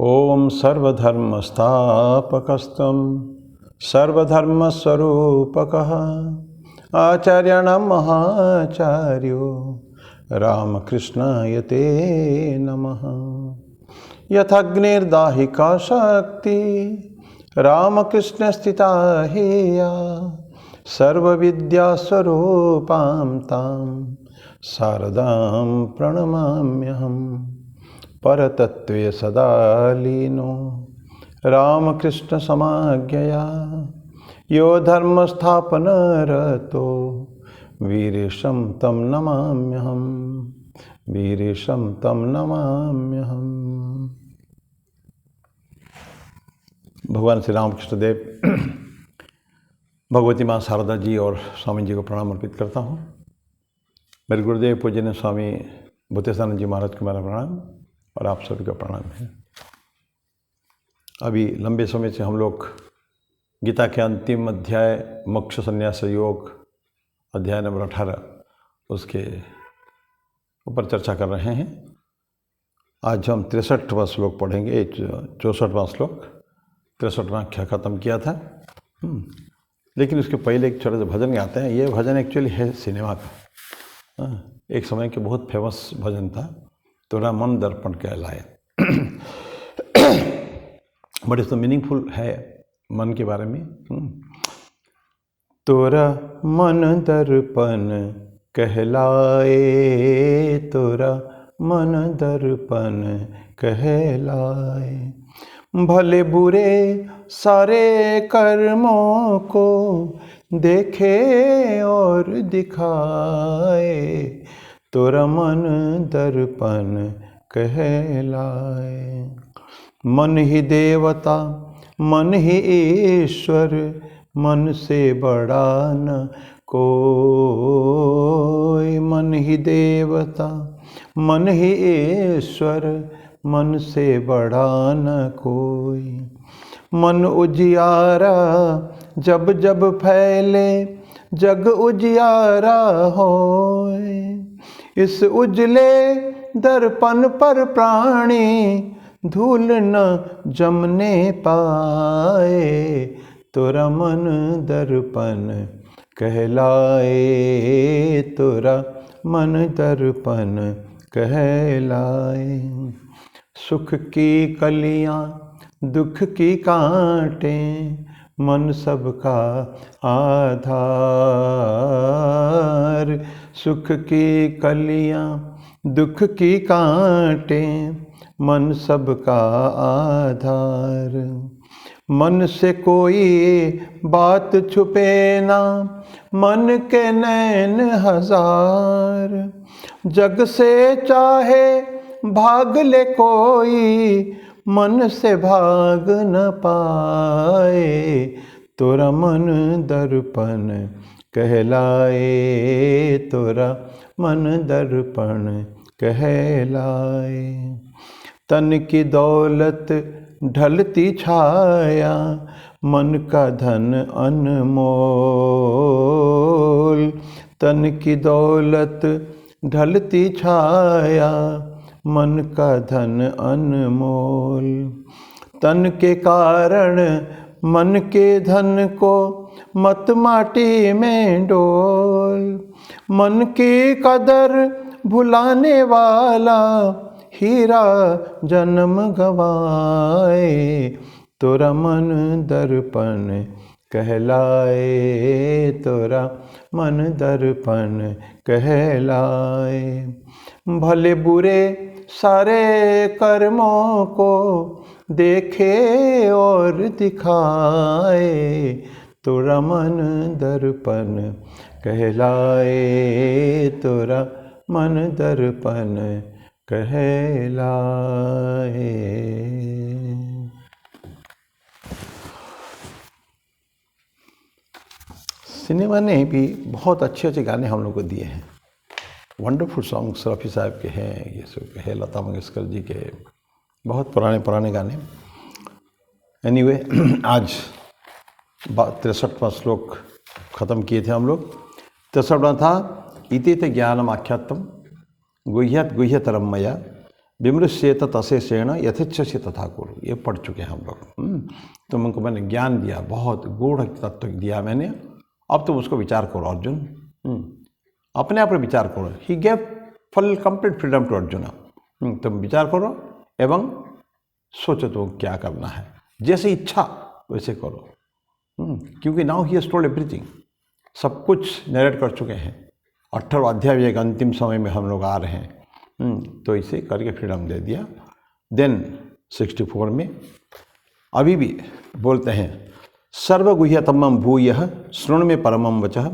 ओम सर्वधर्मस्थापकस्तं सर्वधर्मस्वरूपकः आचार्याणां महाचार्यो रामकृष्णाय ते नमः। यथाग्निर्दाहिका शक्ति रामकृष्णस्थिता हेया सर्वविद्यास्वरूपां तां शारदां प्रणमाम्यहम्। परतत्त्वे सदा लीनो रामकृष्ण समाज्ञया यो धर्मस्थापनरतो वीरेशं तं नमाम्यहम्। वीरेशं तं नमाम्यहम्। भगवान श्री रामकृष्ण देव भगवती माँ शारदा जी और स्वामी जी को प्रणाम अर्पित करता हूँ। मेरे गुरुदेव पूजनीय स्वामी भूतेशानंद जी महाराज को मेरा प्रणाम और आप सभी का प्रणाम है। अभी लंबे समय से हम लोग गीता के अंतिम अध्याय मोक्ष संन्यास योग अध्याय नंबर 18 उसके ऊपर चर्चा कर रहे हैं। आज हम 63वां श्लोक पढ़ेंगे। 64वां श्लोक 63वां अध्याय ख़त्म किया था, लेकिन उसके पहले एक छोटे से भजन गाते हैं। ये भजन एक्चुअली है सिनेमा का, एक समय के बहुत फेमस भजन था, तोरा मन दर्पण कहलाए। बट इसमें मीनिंगफुल है मन के बारे में। तोरा मन दर्पण कहलाए, तोरा मन दर्पण कहलाए, भले बुरे सारे कर्मों को देखे और दिखाए, तोरा मन दर्पण कहलाए। मन ही देवता मन ही ईश्वर, मन से बड़ा न कोई। मन ही देवता मन ही ईश्वर, मन से बड़ा न कोई। मन उजियारा जब जब फैले, जग उजियारा होए। इस उजले दर्पण पर प्राणी धूल न जमने पाए, तोरा मन दर्पण कहलाए, तोरा मन दर्पण कहलाए। सुख की कलियां दुख की कांटें, मन सबका आधार। सुख की कलियां दुख की कांटें, मन सबका आधार। मन से कोई बात छुपे ना, मन के नैन हजार। जग से चाहे भाग ले कोई, मन से भाग न पाए, तोरा मन दर्पण कहलाए, तोरा मन दर्पण कहलाए। तन की दौलत ढलती छाया, मन का धन अनमोल। तन की दौलत ढलती छाया, मन का धन अनमोल। तन के कारण मन के धन को मत माटी में डोल। मन की कदर भुलाने वाला हीरा जन्म गवाए, तोरा मन दर्पण कहलाए, तोरा मन दर्पण कहलाए। भले बुरे सारे कर्मों को देखे और दिखाए, तोरा मन दर्पण कहलाए, तोरा मन दर्पण कहलाए। सिनेमा ने भी बहुत अच्छे अच्छे गाने हम लोग को दिए हैं। वंडरफुल सॉन्ग्स रफ़ी साहब के हैं, ये सब है लता मंगेशकर जी के, बहुत पुराने पुराने गाने। एनीवे आज 63वां श्लोक ख़त्म किए थे हम लोग। 63वां था इति ते ज्ञानम आख्यातम गुह्यत गुह्यतरम मया विमृश्येत तशेषेण यथेच्छसि तथा कुरु, ये पढ़ चुके हैं हम लोग। तो उनको मैंने ज्ञान दिया, बहुत गूढ़ तत्व दिया मैंने, अब तुम उसको विचार करो अर्जुन, अपने आप पर विचार करो। He gave full complete freedom to Arjun. तुम विचार करो एवं सोचो तो क्या करना है, जैसे इच्छा वैसे करो, क्योंकि now he has told everything, सब कुछ नरेट कर चुके हैं। 18वां अध्याय एक अंतिम समय में हम लोग आ रहे हैं, तो इसे करके फ्रीडम दे दिया। देन 64 में अभी भी बोलते हैं, सर्वगुह्यतमं भूयः शृणु मे परमं वचः,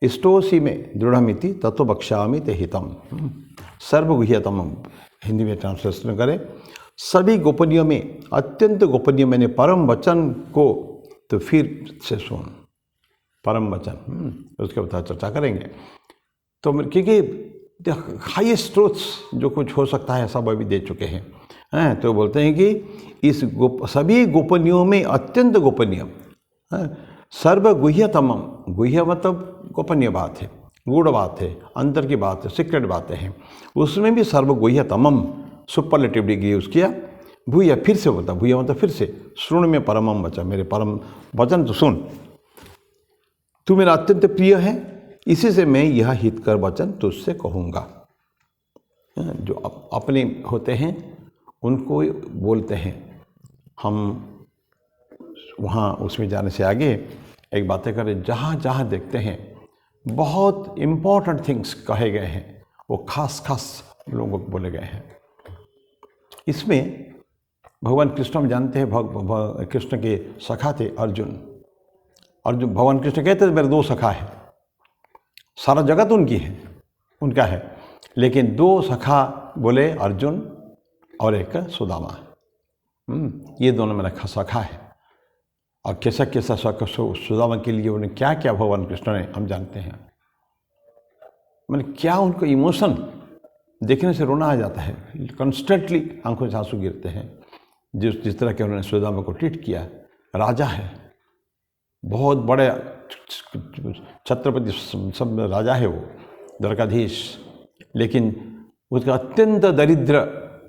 इष्टोसी में दृढ़मिति तत्व बक्ष्यामि ते हितम। सर्वगुह्यतमं हिंदी में ट्रांसलेशन करें, सभी गोपनीय में अत्यंत गोपनीय मैंने परम वचन को तो फिर से सुन, परम वचन उसके बाद चर्चा करेंगे। तो क्योंकि हाईएस्ट ट्रूथ्स जो कुछ हो सकता है सब अभी दे चुके हैं। तो बोलते हैं कि इस सभी गोपनीयों में अत्यंत गोपनीय, सर्वगुह्यतमम, गुह्य मतलब गोपनीय बात है, गूढ़ बात है, अंतर की बात है, सीक्रेट बातें हैं, उसमें भी सर्वगुह्यतमम सुपरलेटिव डिग्री यूज़ किया। भूय फिर से बोलता, भूय मतलब फिर से, शृणु में परमम वचन, मेरे परम वचन तो सुन, तू मेरा अत्यंत प्रिय है, इसी से मैं यह हितकर वचन तुझसे कहूँगा। जो अपने होते हैं उनको बोलते हैं हम। वहाँ उसमें जाने से आगे एक बातें करें, जहाँ जहाँ देखते हैं बहुत इम्पोर्टेंट थिंग्स कहे गए हैं, वो खास खास लोगों को बोले गए हैं। इसमें भगवान कृष्ण हम जानते हैं, कृष्ण के सखा थे अर्जुन। अर्जुन भगवान कृष्ण कहते थे मेरे 2 सखा हैं, सारा जगत उनकी है, उनका है, लेकिन 2 सखा बोले अर्जुन और एक सुदामा। ये दोनों मेरा सखा है। और कैसा कैसा सुदामा के लिए उन्हें क्या क्या भगवान कृष्ण ने हम जानते हैं। मैंने क्या उनको इमोशन देखने से रोना आ जाता है, कॉन्स्टेंटली आंखों से आंसू गिरते हैं। जिस तरह के उन्होंने सुदामा को ट्रीट किया, राजा है, बहुत बड़े छत्रपति सब राजा है वो, द्वारकाधीश, लेकिन उसका अत्यंत दरिद्र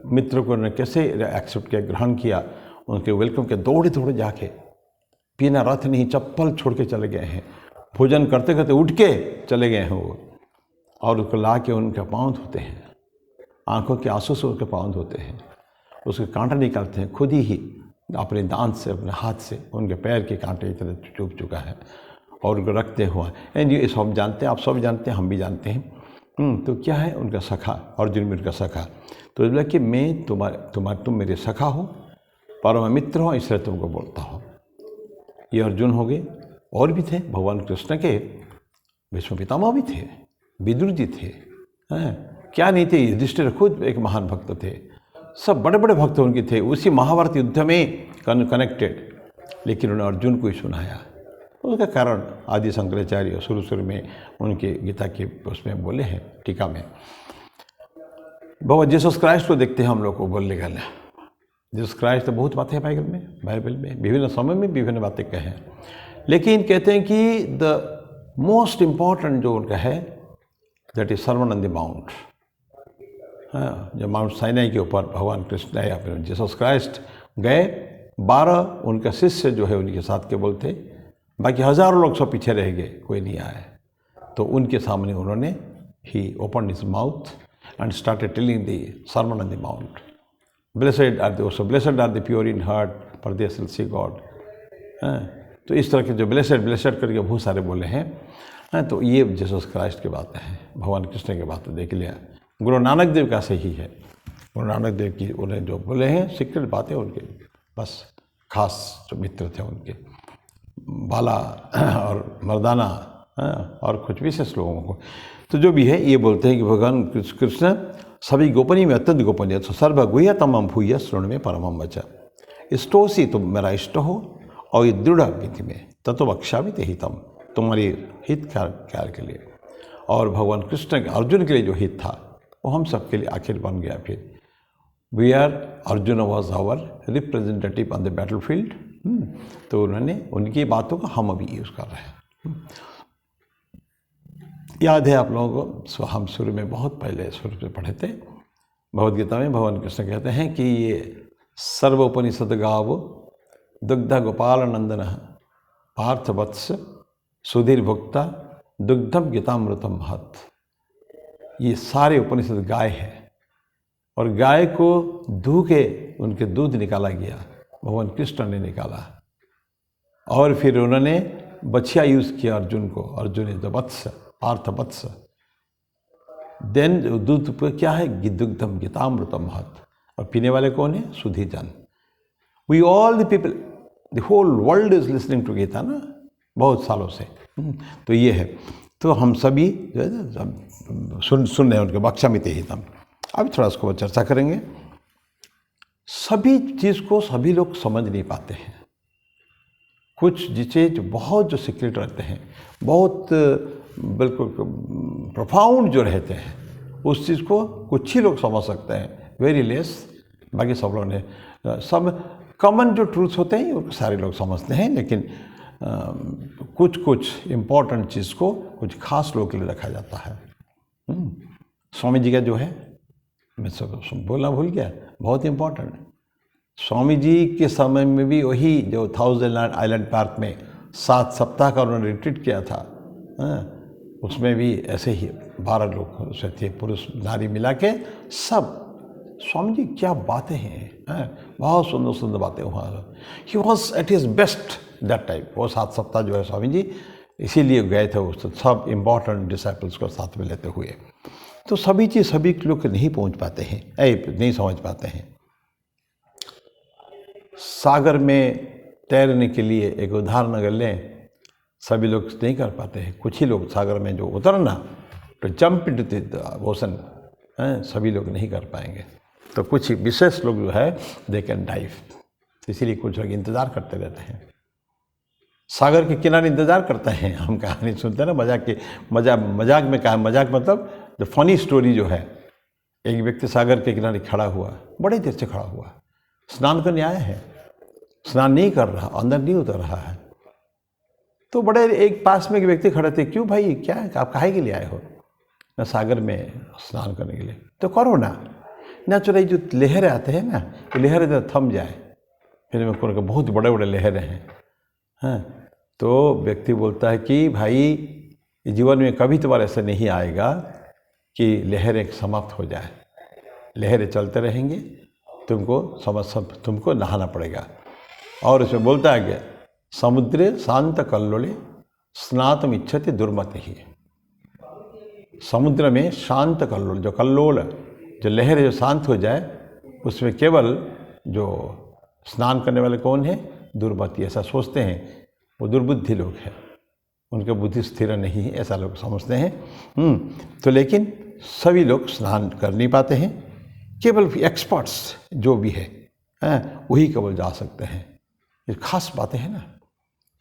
मित्र को उन्होंने कैसे एक्सेप्ट किया, ग्रहण किया, उनके वेलकम के दौड़े दौड़े जाके, बिना रथ नहीं चप्पल छोड़ के चले गए हैं, भोजन करते करते उठ के चले गए हैं वो, और उसको ला के उनके पाँव धोते हैं, आंखों के आंसू से उसके पाँव धोते हैं, उसके कांटा निकालते हैं, खुद ही अपने दांत से, अपने हाथ से उनके पैर के कांटे इतने चुभ चुका है, और उनको रखते हुआ। एंड ये सब जानते हैं, आप सब जानते हैं, हम भी जानते हैं। तो क्या है उनका सखा, अर्जुन में उनका सखा। तो बोला कि मैं तुम मेरे सखा हो, परम मित्र हो, इसलिए तुमको बोलता हूँ। ये अर्जुन हो गए, और भी थे भगवान कृष्ण के भीष्म पितामह भी थे, विदुर जी थे, क्या नहीं थे, युधिष्ठिर खुद एक महान भक्त थे, सब बड़े बड़े भक्त उनके थे, उसी महाभारत युद्ध में कनेक्टेड। लेकिन उन्होंने अर्जुन को ही सुनाया। उसका कारण आदि शंकराचार्य शुरू में उनके गीता के उसमें बोले हैं, टीका में। भगवान जीसस क्राइस्ट को देखते हैं हम लोग को बोलने का। जीसस क्राइस्ट तो बहुत बातें हैं बाइबल में विभिन्न समय में विभिन्न बातें कहे हैं, लेकिन कहते हैं कि द मोस्ट इम्पॉर्टेंट जो उनका है that is sermon on the mount. जो माउंट साइनाई के ऊपर भगवान कृष्ण या फिर जीसस क्राइस्ट गए, 12 उनका शिष्य जो है उनके साथ केवल थे, बाकी हजारों लोग सब पीछे रह गए, कोई नहीं आए। तो उनके सामने उन्होंने he open his mouth and started telling the sermon on the mount. Blessed are the pure in heart for they shall see god. तो इस तरह के जो ब्लेसेड करके बहुत सारे बोले हैं। तो ये जीसस क्राइस्ट की बातें हैं, भगवान कृष्ण की बातें देख लिया। गुरु नानक देव का सही है, गुरु नानक देव की उन्हें जो बोले हैं सीक्रेट बातें उनके, बस खास जो मित्र थे उनके, बाला और मर्दाना और कुछ विशेष लोगों को। तो जो भी है ये बोलते हैं कि भगवान कृष्ण सभी गोपनीय में अत्यंत गोपनीय, तो सर्वगुह्य तमम भूय शृणु में परमम वच, इष्टोसी तुम मेरा इष्ट हो, और ये दृढ़ विधि में तत्व बक्ष्यामि ते हितम, तुम्हारी हित कार्य के लिए। और भगवान कृष्ण के अर्जुन के लिए जो हित था वो हम सबके लिए आखिर बन गया। फिर we are, Arjun was our representative on the battlefield. तो उन्होंने उनकी बातों को हम अभी यूज़ कर रहे हैं। याद है आप लोगों को, हम शुरू में बहुत पहले शुरू से पढ़े थे, भगवद गीता में भगवान कृष्ण कहते हैं कि ये सर्वोपनिषद गावो दुग्ध गोपाल नंदन पार्थ वत्स सुधीर भुक्ता दुग्धम गीतामृतम महत। ये सारे उपनिषद गाय है और गाय को दूह के उनके दूध निकाला गया, भगवान कृष्ण ने निकाला और फिर उन्होंने बछिया यूज़ किया अर्जुन को, अर्जुन इज द वत्स, पार्थ वत्स। देन दूध पर क्या है, दुग्धम गीतामृतम महत, और पीने वाले कौन है, सुधीर जन। We all the people, the whole world is listening to Gita ना, बहुत सालों से। तो ये है, तो हम सभी जो है सुन रहे हैं उनके वाक्यामिते हितम। अब थोड़ा उसको चर्चा करेंगे। सभी चीज़ को सभी लोग समझ नहीं पाते हैं। कुछ जिसे जो बहुत जो सीक्रेट रहते हैं, बहुत बिल्कुल प्रोफाउंड जो रहते हैं, उस चीज़ को कुछ ही लोग समझ सकते हैं, वेरी लेस। बाकी सब लोग ने सब कॉमन जो ट्रूथ होते हैं वो सारे लोग समझते हैं, लेकिन कुछ कुछ इम्पोर्टेंट चीज़ को कुछ खास लोगों के लिए रखा जाता है। स्वामी जी का जो है, मैं सब बोलना भूल गया, बहुत इम्पोर्टेंट। स्वामी जी के समय में भी वही जो 1000 आइलैंड पार्क में 7 सप्ताह का उन्होंने रिट्रीट किया था, उसमें भी ऐसे ही 12 लोग से थे, पुरुष नारी मिला के सब। स्वामी जी क्या बातें हैं, बहुत सुंदर सुंदर बातें वहाँ। He was at his best that time. वो 7 सप्ताह जो है स्वामी जी इसीलिए गए थे, उस सब इम्पॉर्टेंट डिसाइपल्स को साथ में लेते हुए। तो सभी चीज़ सभी लोग नहीं पहुँच पाते हैं, नहीं समझ पाते हैं। सागर में तैरने के लिए एक उदाहरण अगर लें, सभी लोग नहीं कर पाते हैं। कुछ ही लोग सागर में जो उतरना, तो जंप इनटू द ओशन, सभी लोग नहीं कर पाएंगे। तो कुछ विशेष लोग जो है दे कैन डाइव, इसीलिए कुछ लोग इंतज़ार करते रहते हैं। सागर के किनारे इंतज़ार करते हैं। हम कहानी सुनते हैं ना, मजाक में कहा, मजाक मतलब जो फनी स्टोरी जो है, एक व्यक्ति सागर के किनारे खड़ा हुआ, बड़े देर से खड़ा हुआ, स्नान करने आया है, स्नान नहीं कर रहा, अंदर नहीं उतर रहा है। तो बड़े एक पास में एक व्यक्ति खड़े थे, क्यों भाई, क्या है, आप काहे के लिए आए हो? ना सागर में स्नान करने के लिए। तो करो ना चलो, जो लहरें आते हैं ना, ये लहरें तो थम जाए। फिर मैं को बहुत बड़े बड़े लहरें हैं। तो व्यक्ति बोलता है कि भाई जीवन में कभी तुम्हारा ऐसा नहीं आएगा कि लहरें समाप्त हो जाए, लहरें चलते रहेंगे, तुमको नहाना पड़ेगा। और उसमें बोलता है कि समुद्रे शांत कल्लोले स्नातम इच्छति दुर्मति ही। समुद्र में शांत कल्लोल, जो कल्लोल, जो लहर जो शांत हो जाए, उसमें केवल जो स्नान करने वाले कौन है, दुर्मति। ऐसा सोचते हैं, वो दुर्बुद्धि लोग हैं, उनके बुद्धि स्थिर नहीं है, ऐसा लोग समझते हैं। तो लेकिन सभी लोग स्नान कर नहीं पाते हैं, केवल एक्सपर्ट्स जो भी है वही केवल जा सकते हैं। ये खास बातें हैं ना,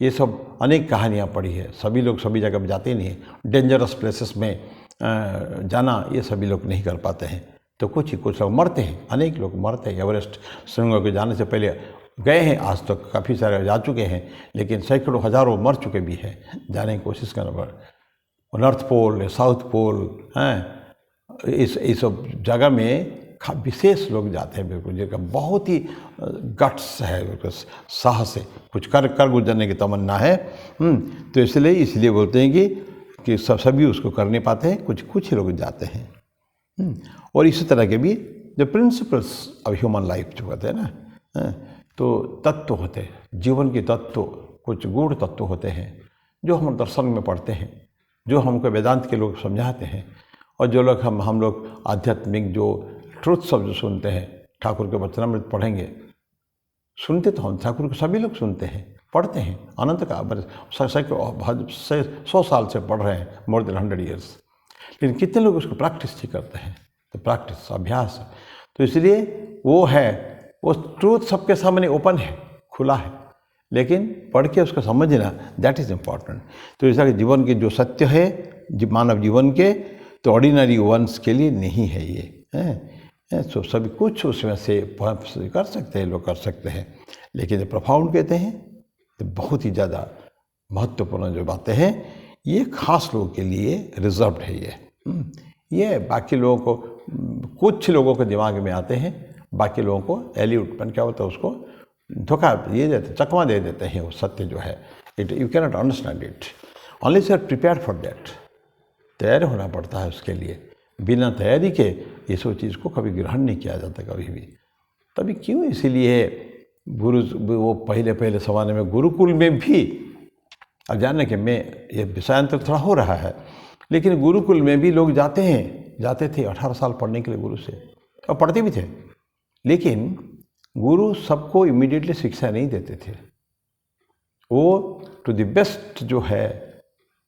ये सब अनेक कहानियाँ पढ़ी है। सभी लोग सभी जगह में जाते नहीं हैं। डेंजरस प्लेसेस में जाना ये सभी लोग नहीं कर पाते हैं। तो कुछ लोग मरते हैं, अनेक लोग मरते हैं। एवरेस्ट श्रृंग के जाने से पहले गए हैं, आज तक तो काफ़ी सारे जा चुके हैं, लेकिन सैकड़ों हज़ारों मर चुके भी हैं जाने की कोशिश करने पर। नॉर्थ पोल, साउथ पोल इस सब जगह में विशेष लोग जाते हैं, बिल्कुल जगह बहुत ही गट्स है, साहस है, कुछ कर गुजरने की तमन्ना है। तो इसलिए बोलते हैं कि सभी उसको कर नहीं पाते हैं, कुछ ही लोग जाते हैं। और इसी तरह के भी जो प्रिंसिपल्स ऑफ ह्यूमन लाइफ जो कहते हैं ना, तो तत्व होते हैं, जीवन के तत्व, कुछ गूढ़ तत्व होते हैं जो हम दर्शन में पढ़ते हैं, जो हमको वेदांत के लोग समझाते हैं, और जो लोग हम लोग आध्यात्मिक जो ट्रुथ सब जो सुनते हैं, ठाकुर के वचनामृत पढ़ेंगे, सुनते तो हम ठाकुर को सभी लोग सुनते हैं, पढ़ते हैं, अनंत का 100 साल से पढ़ रहे हैं, मोर देन 100 ईयर्स। लेकिन कितने लोग उसको प्रैक्टिस ही करते हैं? तो प्रैक्टिस, अभ्यास। तो इसलिए वो ट्रूथ सबके सामने ओपन है, खुला है, लेकिन पढ़ के उसको समझना, दैट इज़ इम्पॉर्टेंट। तो ऐसा कि जीवन के जो सत्य है मानव जीवन के, तो ऑर्डिनरी वंस के लिए नहीं है ये। तो सभी कुछ उसमें से कर सकते हैं, लोग कर सकते हैं, लेकिन जो प्रोफाउंड कहते हैं तो बहुत ही ज़्यादा महत्वपूर्ण जो बातें हैं, ये खास लोगों के लिए रिजर्व्ड है। ये बाकी लोगों को कुछ लोगों के दिमाग में आते हैं, बाकी लोगों को एल्यूटमेंट क्या होता है उसको धोखा ये देते, चकमा दे देते हैं। वो सत्य जो है it you can not understand it unless you are prepare for that. तैयार होना पड़ता है उसके लिए। बिना तैयारी के ये सब चीज़ को कभी ग्रहण नहीं किया जाता कभी भी। तभी क्यों, इसीलिए गुरु वो पहले ज़माने में गुरुकुल में भी, अब जानने के मैं ये विषयांतर थोड़ा हो रहा है, लेकिन गुरुकुल में भी लोग जाते थे 18 साल पढ़ने के लिए गुरु से, और पढ़ते भी थे। लेकिन गुरु सबको इमीडिएटली शिक्षा नहीं देते थे। वो टू द बेस्ट जो है,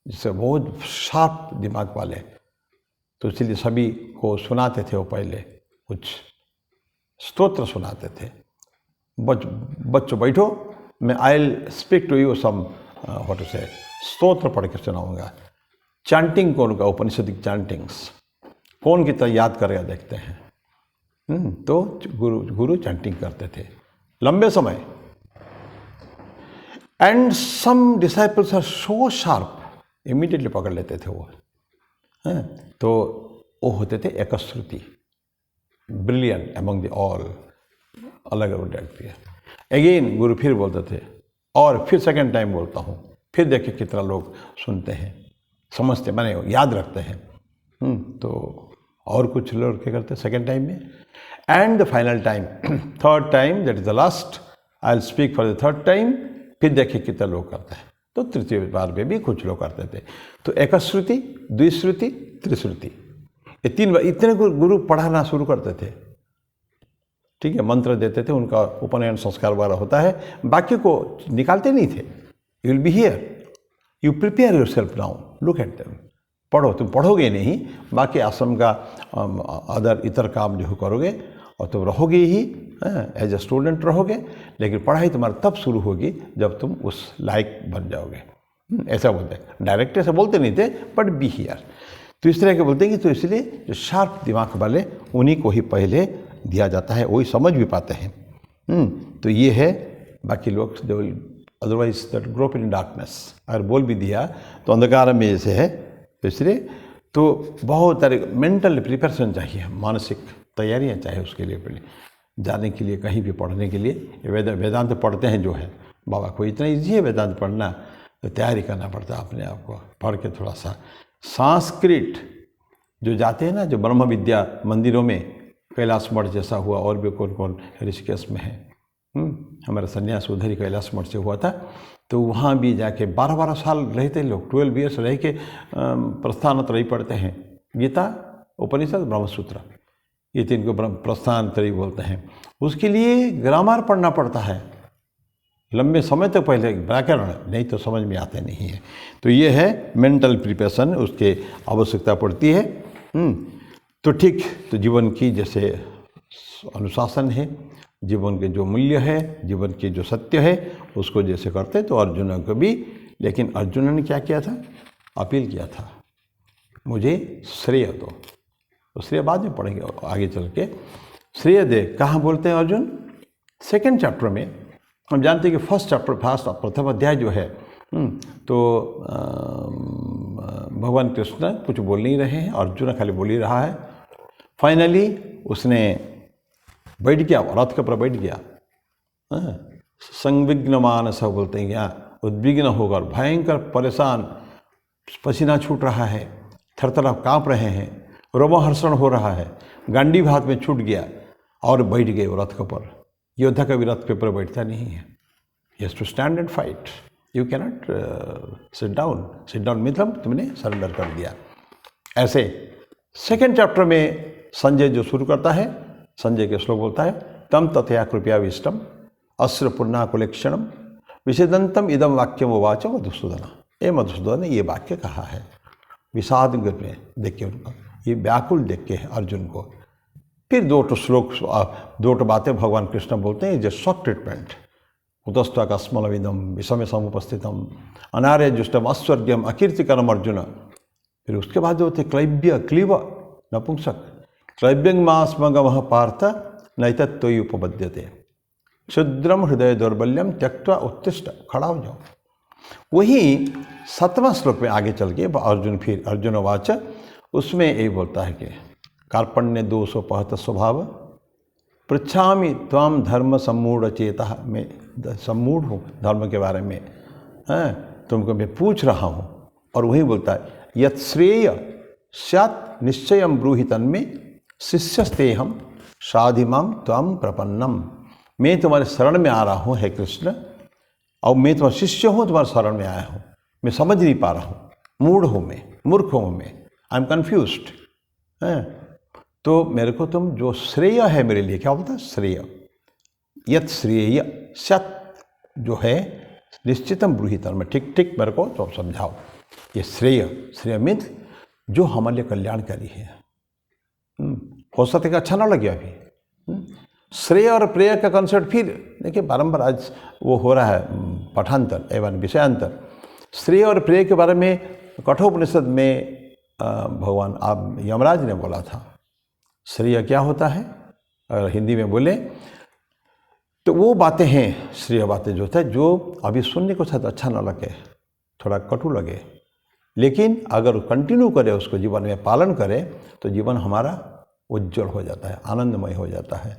जिससे बहुत शार्प दिमाग वाले, तो इसलिए सभी को सुनाते थे। वो पहले कुछ स्तोत्र सुनाते थे। बच्चों बैठो, मैं I will speak to you some what to say, स्तोत्र पढ़ के सुनाऊंगा। चैंटिंग कौन का, उपनिषदिक चैंटिंग्स कौन की तरह याद करेगा देखते हैं। तो गुरु चैंटिंग करते थे लंबे समय। And some disciples are so sharp, immediately पकड़ लेते थे वो। तो वो होते थे एकश्रुति, ब्रिलियंट एमंग द ऑल, अलग अलग व्यक्ति। अगेन गुरु फिर बोलते थे, और फिर सेकंड टाइम बोलता हूँ, फिर देखिए कितना लोग सुनते हैं, समझते, माने याद रखते हैं। तो और कुछ लोग क्या करते हैं सेकंड टाइम में। And the final time, third time, that is the last, I will speak for the third time, फिर देखिए कितना लोग करते हैं। तो तृतीय बार में भी कुछ लोग करते थे। तो एकश्रुति, द्विश्रुति, त्रिश्रुति, ये 3 बार इतने गुरु पढ़ाना शुरू करते थे। ठीक है, मंत्र देते थे, उनका उपनयन संस्कार वाला होता है, बाकी को निकालते नहीं थे। You will be here, you prepare your self now, look at them, पढ़ो। तुम पढ़ोगे नहीं, बाकी आश्रम का इतर काम जो करोगे, और तुम रहोगे ही एज ए स्टूडेंट रहोगे, लेकिन पढ़ाई तुम्हारी तब शुरू होगी जब तुम उस लायक बन जाओगे। ऐसा बोलते हैं, डायरेक्ट ऐसा बोलते नहीं थे, बट बी हियर। तो इस तरह के बोलते हैं कि तो इसलिए जो शार्प दिमाग वाले उन्हीं को ही पहले दिया जाता है, वही समझ भी पाते हैं। तो ये है, बाकी लोग otherwise that grow up in darkness, अगर बोल भी दिया तो अंधकार में जैसे है। तो इसलिए तो बहुत सारे मेंटल प्रिपरेशन चाहिए, मानसिक तैयारियां चाहिए उसके लिए, पहले जाने के लिए, कहीं भी पढ़ने के लिए। वेदांत पढ़ते हैं जो है बाबा को, इतना ईजी है वेदांत पढ़ना, तो तैयारी करना पड़ता है अपने आप को, पढ़ के थोड़ा सा। संस्कृत जो जाते हैं ना, जो ब्रह्म विद्या मंदिरों में, कैलाश मठ जैसा हुआ, और भी कौन कौन ऋषिकेश में है, हमारा संन्यास उधर ही कैलाश मठ से हुआ था। तो वहाँ भी जाके 12-12 साल रहते लोग, 12 ईयर्स रह के प्रस्थानत्रयी पढ़ते हैं, गीता, उपनिषद, ब्रह्मसूत्र, ये 3 को प्रस्थानत्रयी बोलते हैं। उसके लिए ग्रामर पढ़ना पड़ता है लंबे समय तक, पहले व्याकरण, नहीं तो समझ में आते नहीं है। तो ये है मेंटल प्रिपरेशन, उसके आवश्यकता पड़ती है। तो ठीक, तो जीवन की जैसे अनुशासन है, जीवन के जो मूल्य है, जीवन के जो सत्य है, उसको जैसे करते, तो अर्जुन को भी। लेकिन अर्जुन ने क्या किया था, अपील किया था, मुझे श्रेय दो। तो श्रेय बाद में पढ़ेंगे आगे चल के, श्रेय दे। कहाँ बोलते हैं अर्जुन? सेकेंड चैप्टर में। हम जानते हैं कि फर्स्ट चैप्टर, प्रथम अध्याय जो है, तो भगवान कृष्ण कुछ बोल नहीं रहे हैं, अर्जुन खाली बोल ही रहा है। फाइनली उसने बैठ गया, रथ के ऊपर बैठ गया, संविघ्न मानस बोलते हैं, यहाँ उद्विग्न होकर, भयंकर परेशान, पसीना छूट रहा है, थरथर काँप रहे हैं, रोमहर्षण हो रहा है, गांडीव हाथ में छूट गया, और बैठ गए वो रथ के ऊपर। योद्धा कभी रथ के ऊपर बैठता नहीं है, he has to stand and fight, you cannot sit down. Sit down मतलब तुमने सरेंडर कर दिया। ऐसे सेकेंड चैप्टर में संजय जो शुरू करता है, संजय के श्लोक बोलता है, तम तथया कृपया विष्टम अस्त्र पुण्य कुलेक्षणम विषेदंतम इदम वाक्यम उवाच मधुसूदन। ये मधुसूदन ने ये वाक्य कहा है, विषाद में देख के उनको, ये व्याकुल देख के अर्जुन को। फिर 2 श्लोक, 2 बातें भगवान कृष्ण बोलते हैं, जो शॉक ट्रीटमेंट, उतस्त्वा कस्मलविदम विषम समुपस्थितम अनार्य जुष्टम अस्वर्ग्यम अकीर्तिकरम अर्जुन। फिर उसके बाद जो होते क्लैब्य, क्लीब, नपुंसक, क्लैब्यंगमास्मगमः पार्थ नैतत्त्वयि उपपद्यते क्षुद्रम हृदय दौर्बल्यम त्यक्त्वा उत्तिष्ठ, खड़ा हो जाओ। वही 7वां श्लोक में आगे चल के अर्जुन, फिर अर्जुन वाच, उसमें यही बोलता है कि कार्पण्य दोषोपहत स्वभाव, पृच्छामि त्वाम धर्म सम्मूढ़ चेता, मैं सम्मूढ़ हूँ धर्म के बारे में, तुमको मैं पूछ रहा हूँ। और वही बोलता है यत् श्रेय स्यात् निश्चयं ब्रूहि तन्मे शिष्यस्तेहम साधिमाम त्वाम प्रपन्नम। मैं तुम्हारे शरण में आ रहा हूँ हे कृष्ण, और मैं तुम्हारा शिष्य हूँ, तुम्हारे शरण में आया हूँ। मैं समझ नहीं पा रहा हूँ, मूढ़ हूँ मैं, मूर्ख हूँ मैं, आई एम कन्फ्यूज्ड। तो मेरे को तुम जो श्रेय है मेरे लिए, क्या बोलता है श्रेय, यत् श्रेय सत जो है निश्चितम ब्रूहितम में, ठीक ठीक मेरे को तो समझाओ। ये श्रेय, श्रेय मीन्स जो हमारे लिए कल्याणकारी है। हो सकता है कि अच्छा ना लगे अभी। श्रेय और प्रेय का कंसेप्ट फिर देखिए बारंबार आज वो हो रहा है पठांतर एवं विषयांतर। श्रेय और प्रेय के बारे में कठोपनिषद में भगवान आप यमराज ने बोला था। श्रेय क्या होता है, अगर हिंदी में बोले तो वो बातें हैं, श्रेय बातें जो होता है जो अभी सुनने को शायद अच्छा ना लगे, थोड़ा कटु लगे, लेकिन अगर कंटिन्यू करे, उसको जीवन में पालन करे, तो जीवन हमारा उज्जवल हो जाता है, आनंदमय हो जाता है।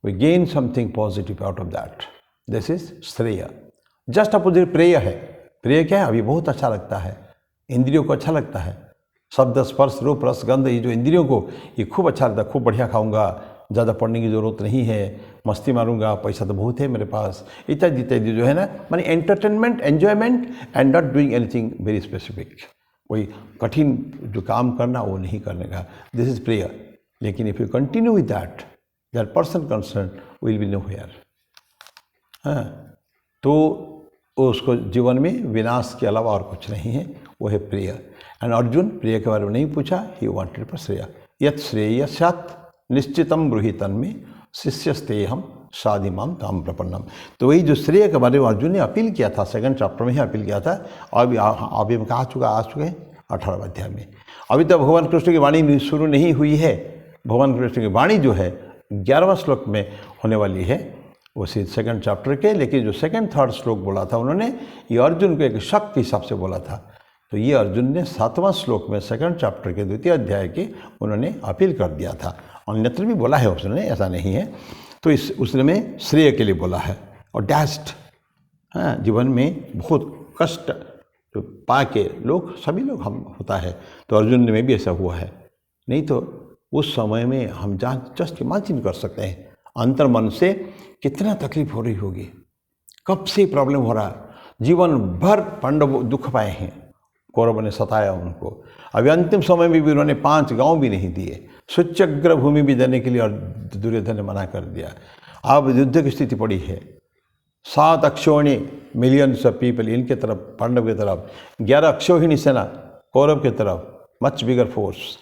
We gain something positive out of that, this is श्रेय। जस्ट अपोजिट प्रेय है। प्रेय क्या है, अभी बहुत अच्छा लगता है, इंद्रियों को अच्छा लगता है, शब्द स्पर्श रूप रस गंध, ये जो इंद्रियों को ये खूब अच्छा लगता है, खूब बढ़िया खाऊंगा, ज़्यादा पढ़ने की ज़रूरत नहीं है, मस्ती मारूंगा, पैसा तो बहुत है मेरे पास, इत्यादि इत्यादि जो है ना, माने entertainment, enjoyment and not doing anything very specific. कोई कठिन जो काम करना वो नहीं करने का, दिस इज प्रेयर। लेकिन if you continue with that person concern will be nowhere. तो उसको जीवन में विनाश के अलावा और कुछ नहीं है, वो है प्रेयर। एंड अर्जुन प्रेय के बारे में नहीं पूछा, ही वांटेड पर श्रेय। यत् श्रेय स्यात् निश्चितम ब्रूहि तन्मे शिष्यस्तेहम साधिमाम ताम प्रपन्नम। तो वही जो श्रेय के बारे में अर्जुन ने अपील किया था, सेकंड चैप्टर में ही अपील किया था। अभी हम आ चुके हैं 18वें अध्याय में। अभी तक भगवान कृष्ण की वाणी शुरू नहीं हुई है। भगवान कृष्ण की वाणी जो है 11वां श्लोक में होने वाली है, उसी सेकंड चैप्टर के। लेकिन जो सेकंड थर्ड श्लोक बोला था उन्होंने, ये अर्जुन को एक शक के हिसाब से बोला था। तो ये अर्जुन ने 7वां श्लोक में सेकंड चैप्टर के 2वें अध्याय की उन्होंने अपील कर दिया था। अन्यत्र भी बोला है उसने, ऐसा नहीं है। तो उसने में श्रेय के लिए बोला है। और डैस्ट, जीवन में बहुत कष्ट तो पा के लोग, सभी लोग हम होता है, तो अर्जुन में भी ऐसा हुआ है। नहीं तो उस समय में हम जस्ट इमेजिन कर सकते हैं अंतर मन से कितना तकलीफ हो रही होगी, कब से प्रॉब्लम हो रहा है। जीवन भर पांडव दुख पाए हैं, कौरवों ने सताया उनको। अभी अंतिम समय में भी उन्होंने 5 गांव भी नहीं दिए, सुचग्र भूमि भी देने के लिए और दुर्योधन ने मना कर दिया। अब युद्ध की स्थिति पड़ी है, 7 अक्षौहिणी मिलियंस ऑफ पीपल इनके तरफ, पांडव की तरफ, 11 अक्षौहिणी सेना कौरव की तरफ, मच बिगर फोर्स।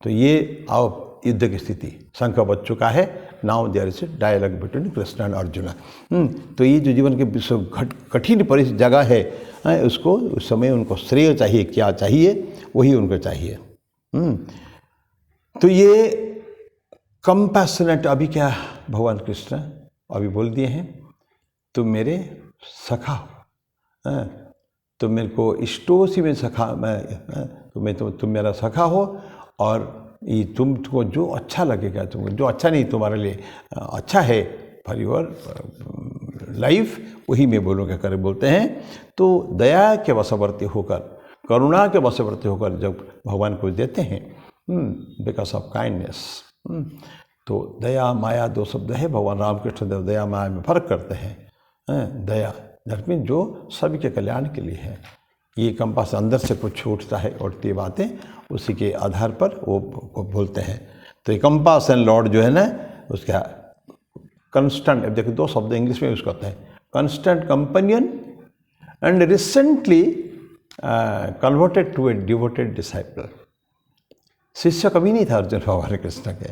तो ये अब युद्ध की स्थिति शंख बच चुका है। Now there is a dialogue between Krishna and Arjun. तो ये जो जीवन के कठिन परिस्थिति जगह है, उसको उस समय उनको श्रेय चाहिए, क्या चाहिए वही उनको चाहिए। तो ये कंपैशनेट, अभी क्या भगवान कृष्ण अभी बोल दिए हैं, तुम मेरे सखा हो, तुम मेरे को इष्टोसी में सखा, तुम मेरा सखा हो, और ये तुमको जो अच्छा लगेगा, तुमको जो अच्छा नहीं तुम्हारे लिए अच्छा है फॉर योर लाइफ, वही मैं बोलूँगा कर बोलते हैं। तो दया के वशवर्ती होकर, करुणा के वशवर्ती होकर जब भगवान को देते हैं, बिकॉज ऑफ काइंडनेस। तो दया माया 2 शब्द है। भगवान रामकृष्ण देव दया माया में फर्क करते हैं। दया दैट मीन जो सभी के कल्याण के लिए है। ये कंपास अंदर से कुछ छूटता है, उठती बातें उसी के आधार पर वो बोलते हैं। तो ये कंपास एंड लॉर्ड जो है ना, उसका कंस्टेंट, अब देखो 2 शब्द इंग्लिश में यूज करते हैं, constant companion and recently converted to a devoted disciple. शिष्य कभी नहीं था अर्जुन भगवान कृष्ण के।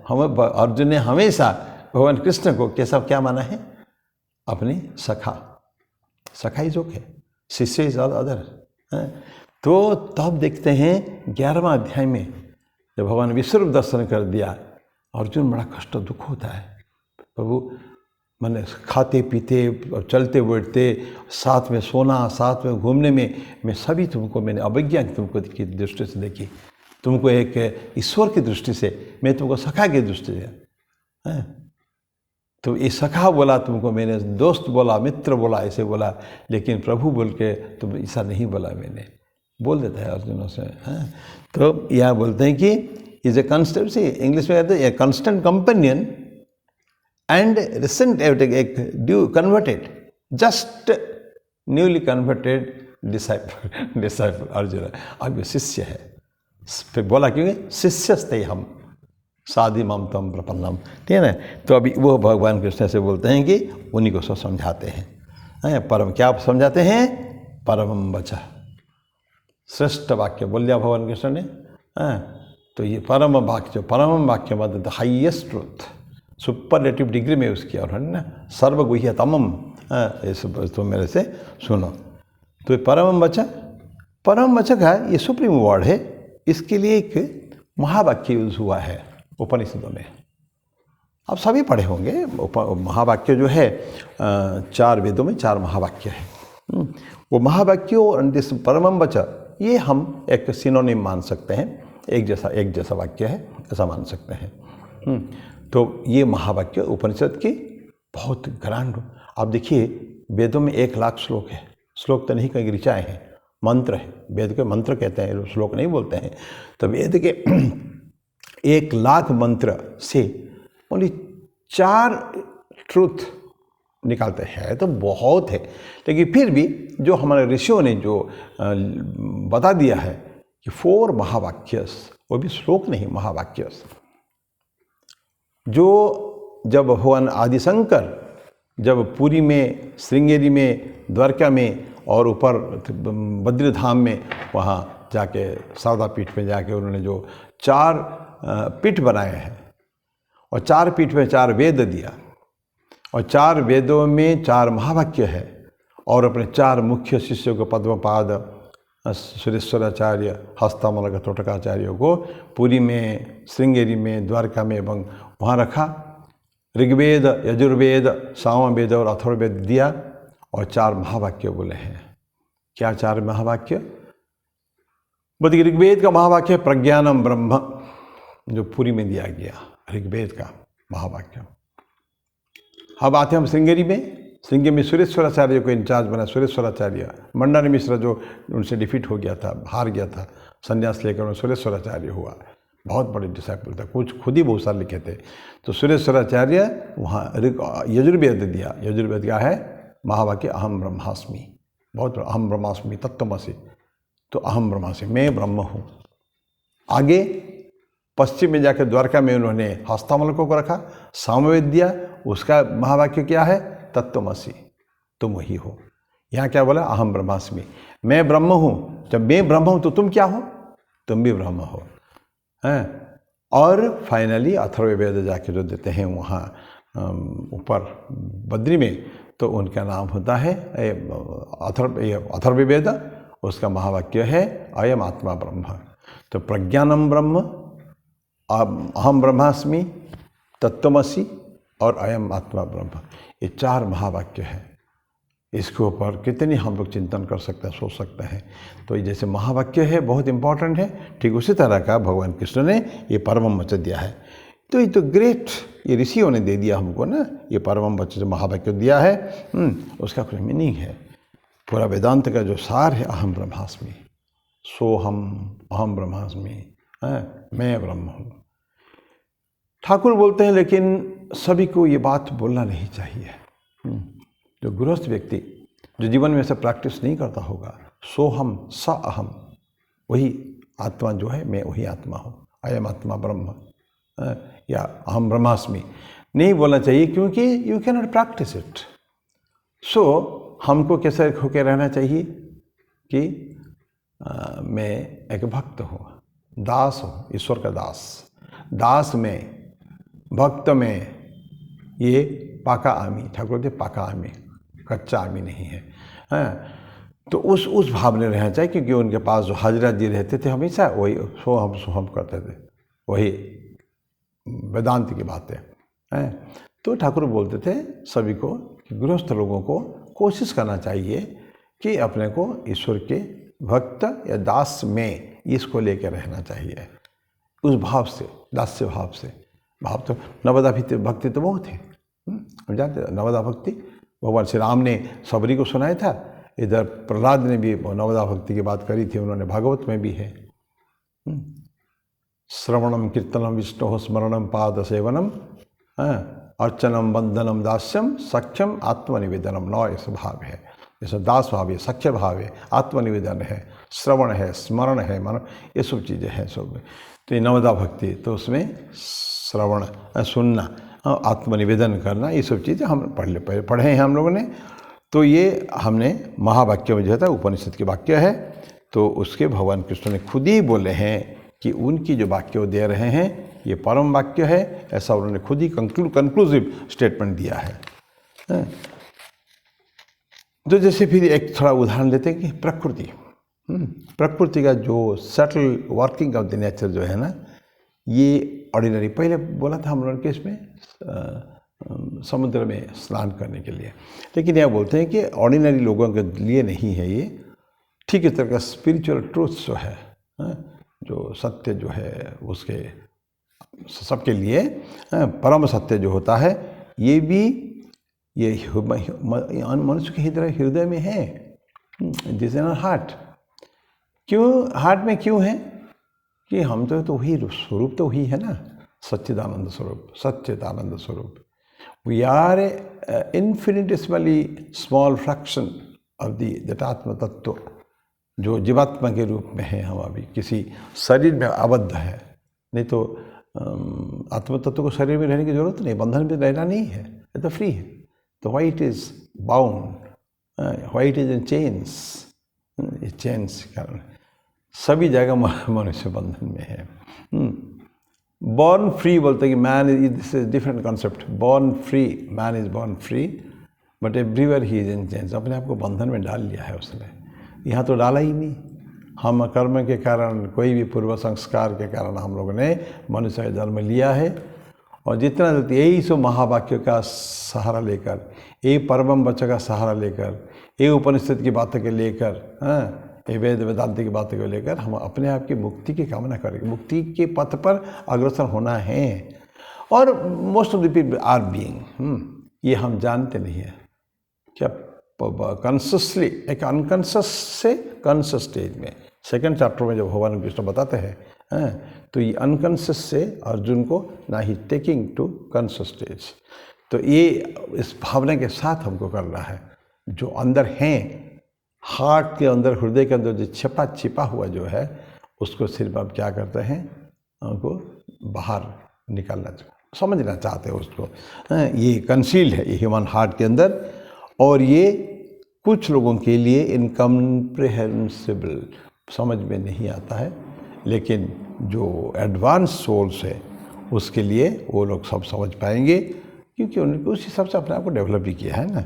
हम अर्जुन ने हमेशा भगवान कृष्ण को कैसा क्या माना है, अपने सखा। सखा इज ओके, शिष्य इज अदर। तो तब देखते हैं 11वां अध्याय में जब भगवान विश्वरूप दर्शन कर दिया, अर्जुन बड़ा कष्ट दुख होता है। प्रभु मैंने खाते पीते चलते बैठते, साथ में सोना, साथ में घूमने में, मैं सभी तुमको, मैंने अवज्ञा तुमको की दृष्टि से देखी। तुमको एक ईश्वर की दृष्टि से, मैं तुमको सखा की दृष्टि से, तो ये सखा बोला तुमको, मैंने दोस्त बोला, मित्र बोला, ऐसे बोला, लेकिन प्रभु बोल के तुम ऐसा नहीं बोला, मैंने बोल देता है अर्जुन से। तो यह बोलते हैं कि is a constant, see English में कहते हैं a constant companion and recent एक ड्यू converted, just newly converted disciple Arjun, अब शिष्य है। फिर बोला क्योंकि शिष्यस्ते हम साधि मम तम प्रपन्नम, ठीक है ना। तो अभी वो भगवान कृष्ण से बोलते हैं कि उन्हीं को सब समझाते हैं। परम क्या समझाते हैं? परमम वचः, श्रेष्ठ वाक्य बोल दिया भगवान कृष्ण ने। तो ये परम वाक्य मतलब the highest truth, superlative degree में उसकी, और है ना सर्वगुह्यतमम, ये सब तो मेरे से सुनो। तो ये परम वचः का ये सुप्रीम वर्ड है, इसके लिए एक महावाक्य यूज हुआ है उपनिषदों में। आप सभी पढ़े होंगे महावाक्य जो है, 4 वेदों में 4 महावाक्य है। वो महावाक्य और परमम वचः, ये हम एक सिनोनिम मान सकते हैं, एक जैसा वाक्य है ऐसा मान सकते हैं। तो ये महावाक्य उपनिषद की बहुत ग्रांड, आप देखिए वेदों में 1 लाख श्लोक है। श्लोक तो नहीं, कहीं ऋचाएँ हैं, मंत्र है, वेद के मंत्र कहते हैं, श्लोक नहीं बोलते हैं। तो वेद के 1 लाख मंत्र से ओनली 4 ट्रूथ निकालते हैं, तो बहुत है। लेकिन फिर भी जो हमारे ऋषियों ने जो बता दिया है कि 4 महावाक्यस, वो भी श्लोक नहीं, महावाक्यस, जो जब भगवान आदिशंकर जब पुरी में, श्रृंगेरी में, द्वारका में और ऊपर बद्रीधाम में, वहाँ जाके शारदा पीठ में जाके उन्होंने जो 4 पीठ बनाए हैं, और 4 पीठ में 4 वेद दिया, और 4 वेदों में 4 महावाक्य है, और अपने 4 मुख्य शिष्यों को पद्मपाद, सुरेश्वराचार्य, हस्तामलक, तोटकाचार्यों को पुरी में, श्रृंगेरी में, द्वारका में एवं वहाँ रखा। ऋग्वेद, यजुर्वेद, सामवेद और अथर्ववेद दिया, और 4 महावाक्य बोले हैं। क्या 4 महावाक्य? बोलते ऋग्वेद का महावाक्य है प्रज्ञानम ब्रह्म, जो पुरी में दिया गया ऋग्वेद का महावाक्य। अब आते हैं हम श्रृंगेरी में सुरेश्वराचार्य को इंचार्ज बना, सुरेश्वराचार्य, मंडारी मिश्र जो उनसे डिफीट हो गया था, हार गया था, संन्यास लेकर सुरेश्वराचार्य हुआ, बहुत बड़े डिसाइपल था, कुछ खुद ही बहुत सारे लिखे थे। तो सुरेश्वराचार्य वहाँ यजुर्वेद दिया। यजुर्वेद क्या है? महावाक्य अहम ब्रह्मास्मि, बहुत अहम ब्रह्मास्मि तत्त्वमसि, तो अहम ब्रह्मास्मि, मैं ब्रह्म हूँ। आगे पश्चिम में जाकर द्वारका में उन्होंने हस्तामलकों को रखा, सामवेद दिया, उसका महावाक्य क्या है? तत्त्वमसि, तुम वही हो। यहाँ क्या बोला? अहम ब्रह्मास्मि, मैं ब्रह्म हूँ। जब मैं ब्रह्म हूँ तो तुम क्या हो? तुम भी ब्रह्म हो, हैं। और फाइनली अथर्ववेद जाके जो देते हैं वहाँ ऊपर बद्री में, तो उनका नाम होता है अथर्ववेद, उसका महावाक्य है अयम आत्मा ब्रह्म। तो प्रज्ञानम ब्रह्म, अहम ब्रह्मास्मि, तत्त्वमसि और अयम आत्मा ब्रह्म, ये 4 महावाक्य है। इसके ऊपर कितनी हम लोग चिंतन कर सकते हैं, सोच सकते हैं। तो ये जैसे महावाक्य है बहुत इंपॉर्टेंट है, ठीक उसी तरह का भगवान कृष्ण ने ये परमम वचन दिया है। तो ये तो ग्रेट, ये ऋषियों ने दे दिया हमको ना, ये परमम वचन जो महावाक्य दिया है, उसका कुछ मीनिंग है। पूरा वेदांत का जो सार है अहम ब्रह्मास्मि, सोहम अहम ब्रह्मास्मि, मैं ब्रह्म हूँ। ठाकुर बोलते हैं लेकिन सभी को ये बात बोलना नहीं चाहिए। जो गृहस्थ व्यक्ति जो जीवन में ऐसा प्रैक्टिस नहीं करता होगा, सोहम स अहम, वही आत्मा जो है, मैं वही आत्मा हूँ, अयम आत्मा ब्रह्म, या अहम ब्रह्मास्मि नहीं बोलना चाहिए, क्योंकि you can not practice it. So हमको कैसे होकर रहना चाहिए कि मैं एक भक्त हूँ, दास हूँ, ईश्वर का दास। दास में, भक्त में ये पाका आमी, ठाकुर कहते पाका आमी, कच्चा आमी नहीं है, तो उस भाव में रहना चाहिए। क्योंकि उनके पास जो हाजरा जी रहते थे हमेशा वही सोहम करते थे, वही वेदांत की बातें हैं। तो ठाकुर बोलते थे सभी को कि गृहस्थ लोगों को कोशिश करना चाहिए कि अपने को ईश्वर के भक्त या दास में इसको लेकर रहना चाहिए, उस भाव से, दास्य भाव से। भाव तो नवदा भक्ति तो बहुत है, हम जानते हैं नवदा भक्ति भगवान श्री राम ने सबरी को सुनाया था, इधर प्रहलाद ने भी नवदा भक्ति की बात करी थी, उन्होंने भागवत में भी है। श्रवणम कीर्तनम विष्णु स्मरणम पाद सेवनम अर्चनम बंधनम दास्यम सख्यम आत्मनिवेदनम। 9 ऐसा भाव है, जैसे दास भाव है, सख्य भाव है, आत्मनिवेदन है, श्रवण है, स्मरण है, मन, ये सब चीज़ें हैं सब। तो ये नवदा भक्ति, तो उसमें श्रवण सुनना, आत्मनिवेदन करना, ये सब चीज़ें हम पढ़े हैं हम लोगों ने। तो ये हमने महावाक्य में जो है उपनिषद के वाक्य है, तो उसके भगवान कृष्ण ने खुद ही बोले हैं कि उनकी जो वाक्य वो दे रहे हैं ये परम वाक्य है, ऐसा उन्होंने खुद ही कंक्लूसिव स्टेटमेंट दिया है। तो जैसे फिर एक थोड़ा उदाहरण लेते हैं कि प्रकृति का जो subtle working of the nature जो है ना, ये ऑर्डिनरी, पहले बोला था हम लोगों के इसमें समुद्र में स्नान करने के लिए, लेकिन यह बोलते हैं कि ऑर्डिनरी लोगों के लिए नहीं है ये, ठीक इस तरह का स्पिरिचुअल ट्रूथ जो है, जो सत्य जो है उसके सबके लिए परम सत्य जो होता है, ये भी ये मनुष्य के हृदय में है, दिस इन हार्ट। क्यों हार्ट में क्यों है? कि हम तो वही स्वरूप तो वही है ना, सच्चिदानंद स्वरूप, सच्चिदानंद स्वरूप। We are infinitesimally small fraction of that आत्म तत्व जो जीवात्मा के रूप में है। हम अभी किसी शरीर में आबद्ध है, नहीं तो आत्म तत्व को शरीर में रहने की जरूरत नहीं, बंधन में रहना नहीं है, ये तो फ्री है। तो why it is bound, why it is in chains, ये चेन्स के कारण सभी जगह मनुष्य बंधन में है। बॉर्न फ्री बोलते हैं कि man is, this is different concept. Born free, man is born free but everywhere he is in chains. अपने आप को बंधन में डाल लिया है उसने, यहाँ तो डाला ही नहीं। हम कर्म के कारण, कोई भी पूर्व संस्कार के कारण हम लोगों ने मनुष्य का जन्म लिया है, और जितना यही सो महावाक्य का सहारा लेकर, यही परम वचन का सहारा लेकर, ये उपनिषद की बातों के लेकर, ये वेद वेदांत की बातों को लेकर हम अपने आप की मुक्ति की कामना करेंगे, मुक्ति के पथ पर अग्रसर होना है। और most of the people are being, ये हम जानते नहीं है क्या कॉन्शियसली, एक अनकॉन्शियस से कॉन्शियस स्टेज में, सेकंड चैप्टर में जब भगवान कृष्ण बताते हैं, तो ये अनकॉन्शियस से अर्जुन को ना ही टेकिंग टू कॉन्शियस स्टेज। तो ये इस भावना के साथ हमको करना है, जो अंदर हैं, हार्ट के अंदर, हृदय के अंदर जो छिपा हुआ जो है, उसको सिर्फ आप क्या करते हैं, हमको बाहर निकालना, समझना चाहते हैं उसको। ये कंसील्ड है, ये ह्यूमन हार्ट के अंदर, और ये कुछ लोगों के लिए इनकम्प्रिहेंसिबल, समझ में नहीं आता है, लेकिन जो एडवांस सोल्स है उसके लिए वो लोग सब समझ पाएंगे, क्योंकि उन्होंने उस हिसाब से अपने आप को डेवलप भी किया है ना।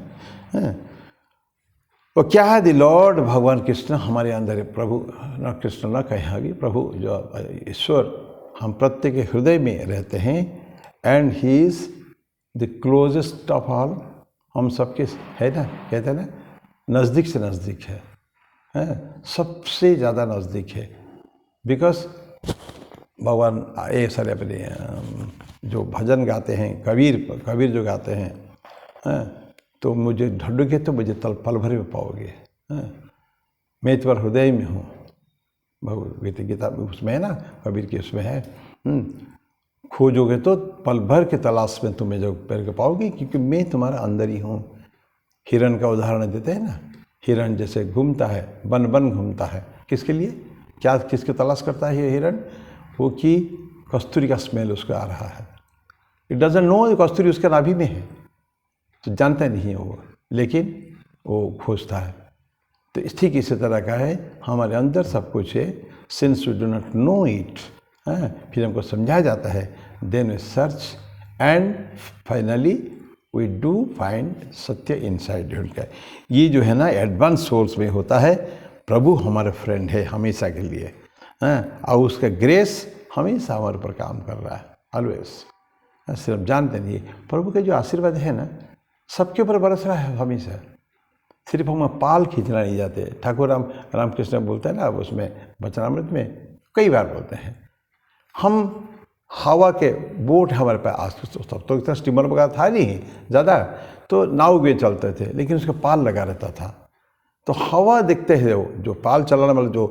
और क्या है, द लॉर्ड भगवान कृष्ण हमारे अंदर है। प्रभु न कृष्ण न कहें अभी, प्रभु जो ईश्वर हम प्रत्येक के हृदय में रहते हैं, and he is the closest of all. हम सबके है ना, कहते हैं ना, नज़दीक से नज़दीक है, सबसे ज़्यादा नज़दीक है। बिकॉज भगवान ये सारे अपने जो भजन गाते हैं, कबीर जो गाते हैं, तो मुझे ढूंढोगे तो मुझे पल भर में पाओगे, मैं तुम्हारे हृदय में हूँ। भगवत गीता उसमें है ना, कबीर की उसमें है, खोजोगे तो पल भर के तलाश में तुम्हें जो पैर के पाओगे, क्योंकि मैं तुम्हारा अंदर ही हूँ। हिरण का उदाहरण देते हैं ना, हिरण जैसे घूमता है, बन बन घूमता है, किसके लिए, क्या किसकी तलाश करता है ये हिरण? वो कि कस्तूरी का स्मेल उसको आ रहा है। इट डजंट नो कस्तूरी उसके नाभि में है, तो जानता नहीं है वो, लेकिन वो खोजता है। तो ठीक इसी तरह का है, हमारे अंदर सब कुछ है, since we do not know it, फिर हमको समझाया जाता है, then we search and finally we do find सत्य इनसाइड ढूंढकर। ये जो है ना एडवांस सोर्स में होता है, प्रभु हमारे फ्रेंड है हमेशा के लिए, और उसका ग्रेस हमेशा हमारे ऊपर काम कर रहा है, ऑलवेज। सिर्फ जानते नहीं, प्रभु के जो आशीर्वाद है ना सबके ऊपर बरस रहा है हमेशा, सिर्फ हम पाल खींचना नहीं जाते। ठाकुर रामकृष्ण बोलते हैं ना, अब उसमें वचनामृत में कई बार बोलते हैं। हम हवा के बोट हमारे पास तब तो इतना स्टीमर वगैरह था नहीं ज़्यादा, तो नाव में चलते थे, लेकिन उसका पाल लगा रहता था। तो हवा देखते हैं, जो पाल चलाने वाला जो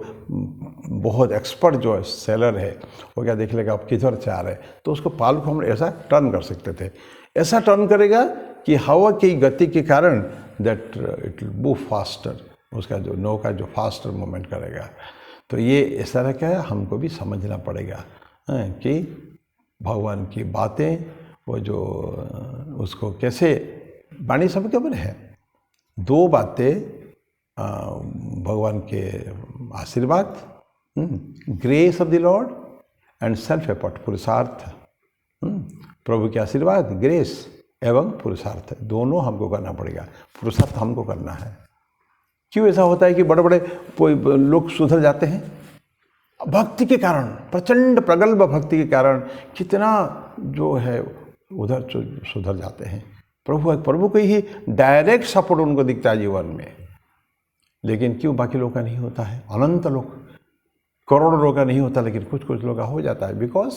बहुत एक्सपर्ट जो सेलर है वो क्या देख लेगा आप किधर से आ रहे हैं, तो उसको पाल को हम ऐसा टर्न कर सकते थे। ऐसा टर्न करेगा कि हवा की गति के कारण that it will move faster, उसका जो नौका जो फास्टर मूवमेंट करेगा। तो ये इस तरह का हमको भी समझना पड़ेगा कि भगवान की बातें वो जो उसको कैसे वाणी सब के ऊपर है। दो बातें भगवान के आशीर्वाद, grace of the Lord and self effort, पुरुषार्थ। प्रभु के आशीर्वाद, ग्रेस एवं पुरुषार्थ दोनों हमको करना पड़ेगा। पुरुषार्थ हमको करना है। क्यों ऐसा होता है कि बड़े बड़े लोग सुधर जाते हैं? भक्ति के कारण, प्रचंड प्रगल्भ भक्ति के कारण कितना जो है उधर सुधर जाते हैं। प्रभु को ही डायरेक्ट सपोर्ट उनको दिखता है जीवन में, लेकिन क्यों बाकी लोगों का नहीं होता है? अनंत लोग, करोड़ों लोगों का नहीं होता, लेकिन कुछ कुछ लोगों का हो जाता है, बिकॉज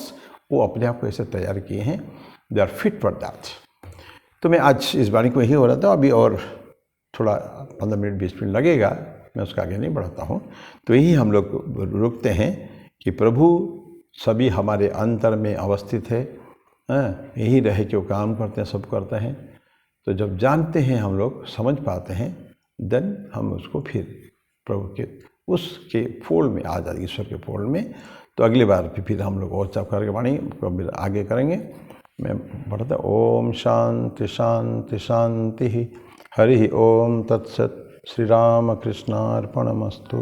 वो अपने आप को ऐसे तैयार किए हैं, they are fit for that. तो मैं आज इस वाणी को यही हो रहा था, अभी और थोड़ा 15 मिनट 20 मिनट लगेगा, मैं उसका आगे नहीं बढ़ाता हूँ। तो यही हम लोग रुकते हैं कि प्रभु सभी हमारे अंतर में अवस्थित है, यही रहे कि वो काम करते हैं, सब करते हैं। तो जब जानते हैं हम लोग, समझ पाते हैं, देन हम उसको फिर प्रभु के उसके फोल्ड में आ जाए, ईश्वर के फोल्ड में। तो अगली बार फिर हम लोग और चप करके वाणी को आगे करेंगे। मैं बढ़ता। ओम शांति शांति शांति। हरि ओम तत्सत। श्री राम कृष्णार्पणमस्तु।